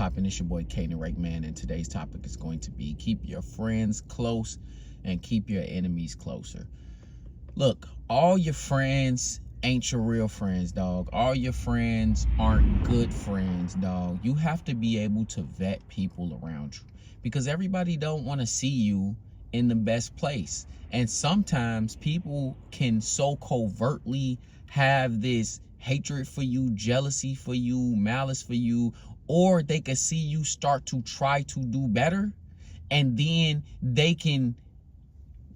poppin'? It's your boy Kaden Rake, man, and today's topic is going to be keep your friends close and keep your enemies closer. Look, all your friends ain't your real friends, dog. All your friends aren't good friends, dog. You have to be able to vet people around you because everybody don't want to see you in the best place. And sometimes people can so covertly have this hatred for you, jealousy for you, malice for you, or they can see you start to try to do better, and then they can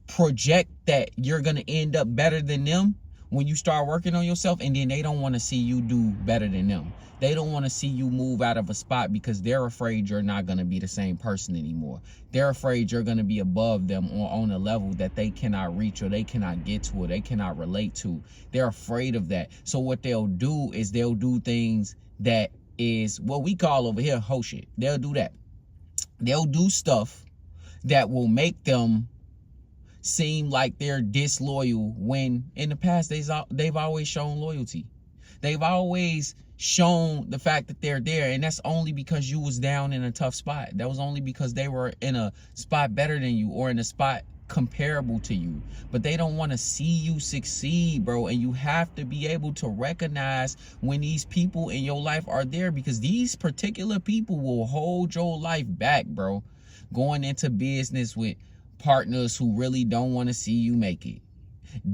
project that you're going to end up better than them when you start working on yourself, and then they don't want to see you do better than them. They don't want to see you move out of a spot because they're afraid you're not going to be the same person anymore. They're afraid you're going to be above them or on a level that they cannot reach or they cannot get to or they cannot relate to. They're afraid of that. So what they'll do is they'll do things that is what we call over here ho shit. They'll do that. They'll do stuff that will make them seem like they're disloyal when in the past they've always shown loyalty. They've always shown the fact that they're there, and that's only because you was down in a tough spot. That was only because they were in a spot better than you or in a spot comparable to you. But they don't want to see you succeed, bro. And you have to be able to recognize when these people in your life are there, because these particular people will hold your life back, bro. Going into business with partners who really don't want to see you make it,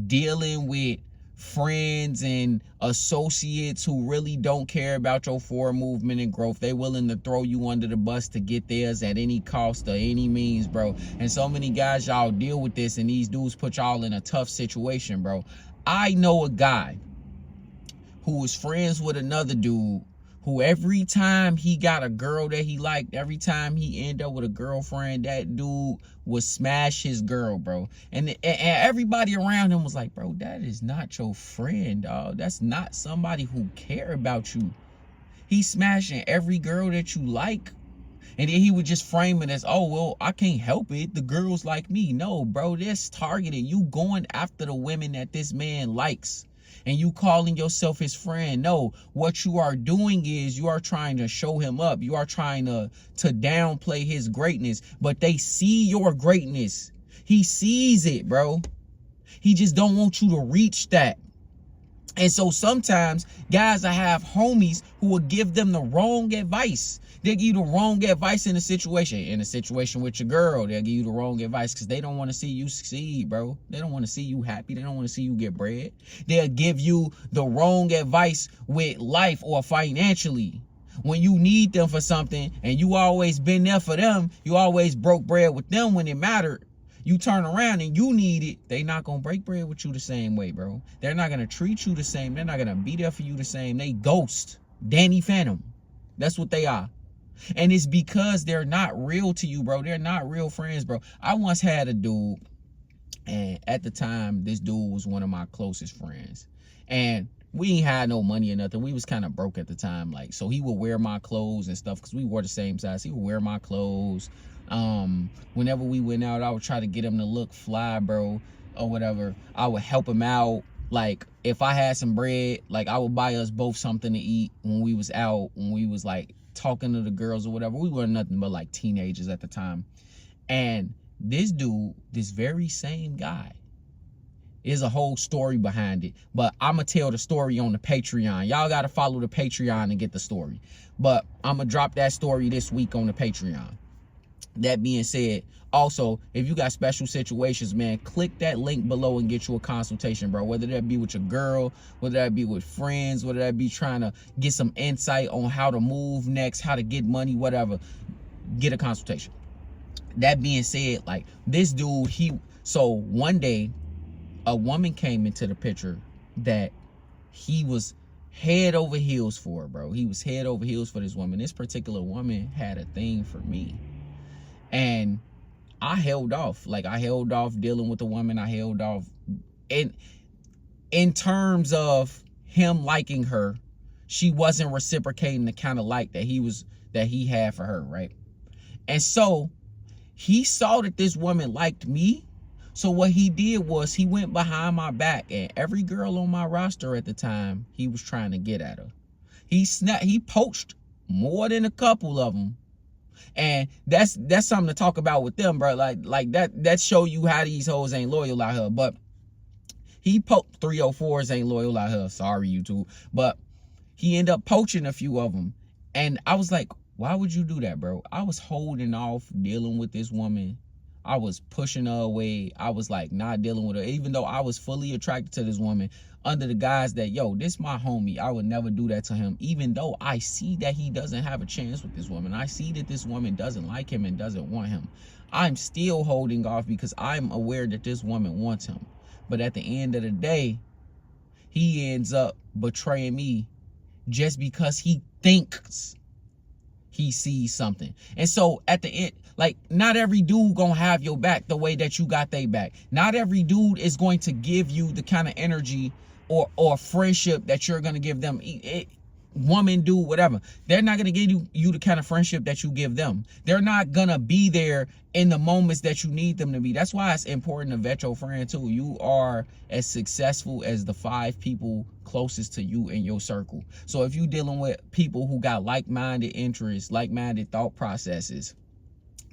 dealing with friends and associates who really don't care about your forward movement and growth. They willing to throw you under the bus to get theirs at any cost or any means, bro. And so many guys, y'all deal with this, and these dudes put y'all in a tough situation, bro. I know a guy who was friends with another dude who every time he got a girl that he liked, every time he ended up with a girlfriend, that dude would smash his girl, bro. And everybody around him was like, bro, that is not your friend, dog. That's not somebody who care about you. He's smashing every girl that you like. And then he would just frame it as, oh, well, I can't help it. The girls like me. No, bro, this targeted. You going after the women that this man likes. And you calling yourself his friend. No, what you are doing is you are trying to show him up. You are trying to downplay his greatness. But they see your greatness. He sees it, bro. He just don't want you to reach that. And so sometimes guys will have homies who will give them the wrong advice. They'll give you the wrong advice in a situation. In a situation with your girl, they'll give you the wrong advice because they don't want to see you succeed, bro. They don't want to see you happy. They don't want to see you get bread. They'll give you the wrong advice with life or financially. When you need them for something and you always been there for them, you always broke bread with them when it mattered. You turn around and you need it, they not going to break bread with you the same way, bro. They're not going to treat you the same. They're not going to be there for you the same. They ghost. Danny Phantom. That's what they are. And it's because they're not real to you, bro. They're not real friends, bro. I once had a dude, and at the time, this dude was one of my closest friends. And we ain't had no money or nothing. We was kind of broke at the time. Like, so he would wear my clothes and stuff because we wore the same size. He would wear my clothes. Whenever we went out, I would try to get him to look fly, bro, or whatever. I would help him out. Like, if I had some bread, like, I would buy us both something to eat when we was out, when we was, like, talking to the girls or whatever. We were nothing but, like, teenagers at the time. And this dude, this very same guy, is a whole story behind it. But I'm going to tell the story on the Patreon. Y'all got to follow the Patreon and get the story. But I'm going to drop that story this week on the Patreon. That being said, also, if you got special situations, man, click that link below and get you a consultation, bro. Whether that be with your girl, whether that be with friends, whether that be trying to get some insight on how to move next, how to get money, whatever, get a consultation. That being said, like, this dude, so one day, a woman came into the picture that he was head over heels for, bro. He was head over heels for this woman. This particular woman had a thing for me. And I held off. Like, I held off dealing with the woman. I held off in terms of him liking her. She wasn't reciprocating the kind of like that he had for her, right? And so he saw that this woman liked me. So what he did was he went behind my back, and every girl on my roster at the time, he was trying to get at her. He poached more than a couple of them. And that's something to talk about with them, bro. Like that show you how these hoes ain't loyal out here. But he 304s ain't loyal out here. Sorry, YouTube. But he ended up poaching a few of them. And I was like, why would you do that, bro? I was holding off dealing with this woman. I was pushing her away. I was like not dealing with her, even though I was fully attracted to this woman, under the guise that, yo, this my homie. I would never do that to him, even though I see that he doesn't have a chance with this woman. I see that this woman doesn't like him and doesn't want him. I'm still holding off because I'm aware that this woman wants him. But at the end of the day, he ends up betraying me just because he thinks he sees something. And so at the end, like, not every dude gonna have your back the way that you got they back. Not every dude is going to give you the kind of energy or friendship that you're gonna give them. Woman, dude, whatever. They're not gonna give you the kind of friendship that you give them. They're not gonna be there in the moments that you need them to be. That's why it's important to vet your friend too. You are as successful as the 5 people closest to you in your circle. So if you're dealing with people who got like-minded interests, like-minded thought processes,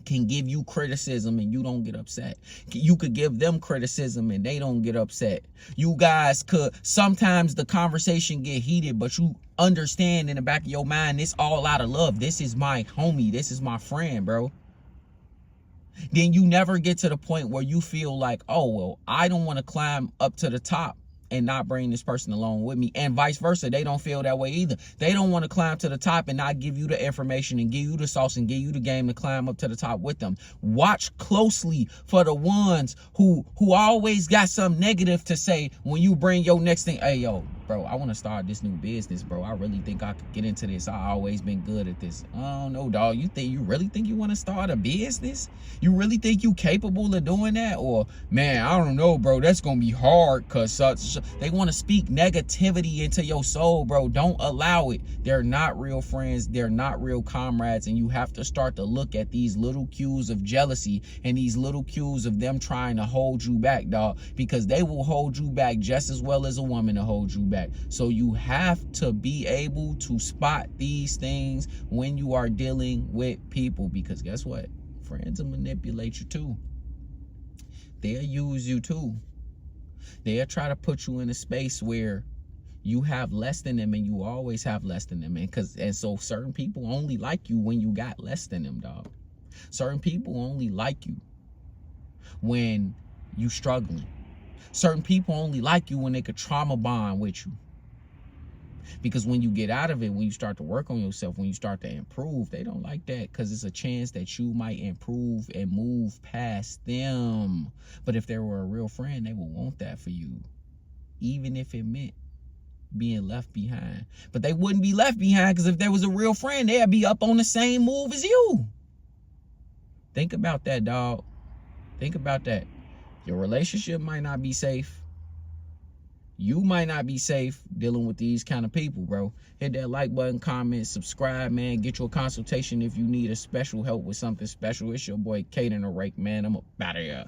can give you criticism and you don't get upset. You could give them criticism and they don't get upset. You guys could, sometimes the conversation get heated, but you understand in the back of your mind, it's all out of love. This is my homie. This is my friend, bro. Then you never get to the point where you feel like, oh, well, I don't want to climb up to the top and not bring this person along with me, and vice versa. They don't feel that way either. They don't want to climb to the top and not give you the information and give you the sauce and give you the game to climb up to the top with them. Watch closely for the ones who always got some negative to say when you bring your next thing. Hey, yo, bro, I want to start this new business, bro. I really think I could get into this. I always been good at this. I don't know, dog. You really think you want to start a business? You really think you capable of doing that? Or, man, I don't know, bro. That's going to be hard, because they want to speak negativity into your soul, bro. Don't allow it. They're not real friends. They're not real comrades. And you have to start to look at these little cues of jealousy and these little cues of them trying to hold you back, dog, because they will hold you back just as well as a woman to hold you back. So you have to be able to spot these things when you are dealing with people, because guess what? Friends will manipulate you too. They'll use you too. They'll try to put you in a space where you have less than them, and you always have less than them. And so certain people only like you when you got less than them, dog. Certain people only like you when you struggling. Certain people only like you when they could trauma bond with you. Because when you get out of it, when you start to work on yourself, when you start to improve, they don't like that, because it's a chance that you might improve and move past them. But if they were a real friend, they would want that for you, even if it meant being left behind. But they wouldn't be left behind, because if there was a real friend, they'd be up on the same move as you. Think about that, dog. Think about that. Your relationship might not be safe. You might not be safe dealing with these kind of people, bro. Hit that like button, comment, subscribe, man. Get your consultation if you need a special help with something special. It's your boy, Kaden the Rake, man. I'm up out of here.